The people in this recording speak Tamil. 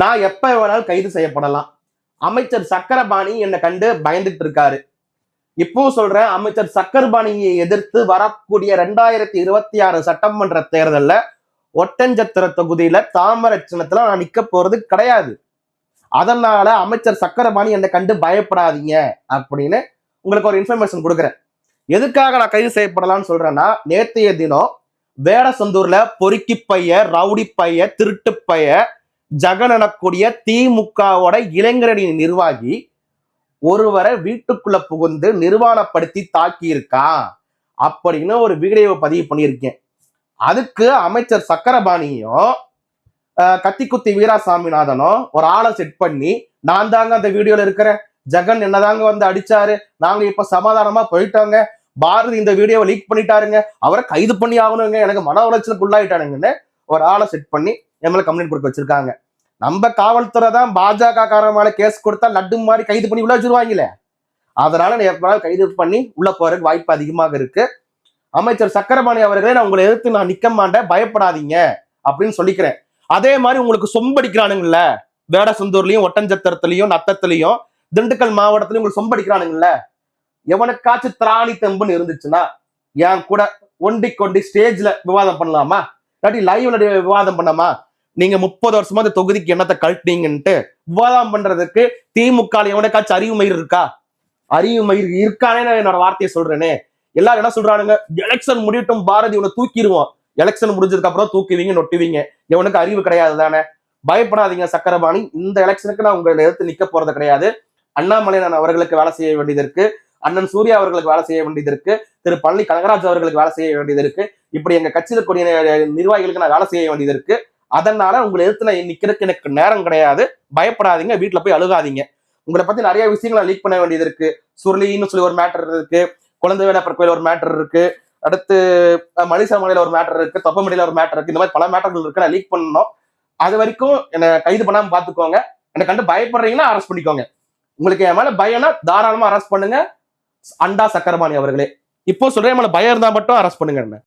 நான் எப்ப வேணாலும் கைது செய்யப்படலாம். அமைச்சர் சக்கரபாணி என்னை கண்டு பயந்துட்டு இருக்காரு. இப்போ சொல்றேன், அமைச்சர் சக்கரபாணியை எதிர்த்து வரக்கூடிய 2026 சட்டமன்ற தேர்தல்ல ஒட்டஞ்சத்திர தொகுதியில தாமரை சின்னத்துல நான் நிக்க போறது கிடையாது. அதனால அமைச்சர் சக்கரபாணி என்னை கண்டு பயப்படாதீங்க அப்படின்னு உங்களுக்கு ஒரு இன்ஃபர்மேஷன் கொடுக்குறேன். எதுக்காக நான் கைது செய்யப்படலாம்னு சொல்றேன்னா, நேற்றைய தினம் வேடசந்தூர்ல பொறுக்கி பைய, ரவுடி பைய, திருட்டு பைய, ஜகன் எனக்கூடிய திமுகவோட இளைஞரணி நிர்வாகி ஒருவரை வீட்டுக்குள்ள புகுந்து நிர்வாணப்படுத்தி தாக்கி இருக்கா அப்படின்னு ஒரு வீடியோ பதிவு பண்ணியிருக்கேன். அதுக்கு அமைச்சர் சக்கரபாணியும் கத்தி குத்தி வீராசாமிநாதனும் ஒரு ஆளை செட் பண்ணி, நான் தாங்க அந்த வீடியோல இருக்கிறேன், ஜகன் என்னதாங்க வந்து அடிச்சாரு, நாங்க இப்ப சமாதானமா போயிட்டோங்க, பாரதி இந்த வீடியோவை லீக் பண்ணிட்டாருங்க, அவரை கைது பண்ணி ஆகணுங்க, எனக்கு மன உளைச்சலுக்கு உள்ளாயிட்டானுங்கன்னு ஒரு ஆளை செட் பண்ணி எம்எல்ஏ கம்ப்ளைண்ட் கொடுக்க வச்சிருக்காங்க. நம்ம காவல்துறை தான் பாஜக காரன் மேல கேஸ் கொடுத்தா லட்டு மாதிரி கைது பண்ணி உள்ள வச்சிருவாங்களே, அதனால எப்பனாலும் கைது பண்ணி உள்ள போறதுக்கு வாய்ப்பு அதிகமாக இருக்கு. அமைச்சர் சக்கரபாணி அவர்களே, நான் உங்களை எதிர்த்து நான் நிக்க மாட்டேன், பயப்படாதீங்க அப்படின்னு சொல்லிக்கிறேன். அதே மாதிரி உங்களுக்கு சொம்படிக்கிறானுங்கல்ல, வேடசந்தூர்லயும் ஒட்டஞ்சத்திரத்திலையும் நத்தத்திலையும் திண்டுக்கல் மாவட்டத்திலையும் உங்களுக்கு சொம்படிக்கிறானுங்கல்ல, எவனுக்காச்சும் திராணி தெம்புன்னு இருந்துச்சுன்னா என் கூட ஒண்டி கொண்டி ஸ்டேஜ்ல விவாதம் பண்ணலாமா, இல்லாட்டி லைவ்ல விவாதம் பண்ணாமா? நீங்க 30 வருஷமா இந்த தொகுதிக்கு என்னத்தை கழட்டினீங்கன்ட்டு விவாதம் பண்றதுக்கு திமுக எவனுக்காச்சும் அறிவு மயிர் இருக்கா? அறிவு மயிர் இருக்கானே நான் என்னோட வார்த்தையை சொல்றேனே. எல்லாரும் என்ன சொல்றானுங்க, எலெக்ஷன் முடியட்டும் பாரதி உன்னை தூக்கிடுவோம், எலெக்ஷன் முடிஞ்சதுக்கு அப்புறம் தூக்குவீங்க நொட்டுவீங்க, எவனுக்கு அறிவு கிடையாது தானே? பயப்படாதீங்க சக்கரபாணி, இந்த எலெக்ஷனுக்கு நான் உங்களை எதிர்த்து நிக்க போறது கிடையாது. அண்ணாமலையான் அவர்களுக்கு வேலை செய்ய வேண்டியது இருக்கு, அண்ணன் சூர்யா அவர்களுக்கு வேலை செய்ய வேண்டியது இருக்கு, திரு பழனி கனகராஜ் அவர்களுக்கு வேலை செய்ய வேண்டியது இருக்கு, இப்படி எங்க கட்சியில கூடிய நிர்வாகிகளுக்கு நான் வேலை செய்ய வேண்டியது இருக்கு. அதனால உங்களை எதிர்த்து நான் நிக்கிறதுக்கு எனக்கு நேரம் கிடையாது. பயப்படாதீங்க, வீட்டுல போய் அழுகாதீங்க. உங்களை பத்தி நிறைய விஷயங்களை லீக் பண்ண வேண்டியது இருக்கு. சுருளின்னு சொல்லி ஒரு மேட்டர் இருக்கு, குழந்தை வேடப்பர் கோயில் ஒரு மேட்டர் இருக்கு, அடுத்து மணிசமலையில ஒரு மேட்டர் இருக்கு, தொப்பமடியில ஒரு மேட்டர் இருக்கு, இந்த மாதிரி பல மேட்டர்கள் இருக்கு, நான் லீக் பண்ணணும். அது வரைக்கும் என்னை கைது பண்ணாம பாத்துக்கோங்க. என்னை கண்டு பயப்படுறீங்கன்னா அரெஸ்ட் பண்ணிக்கோங்க. உங்களுக்கு என் மேல பயம்னா தாராளமா அரெஸ்ட் பண்ணுங்க அண்டா சக்கரபாணி அவர்களே. இப்போ சொல்றேன், மேல பயம் இருந்தா மட்டும் அரெஸ்ட் பண்ணுங்க.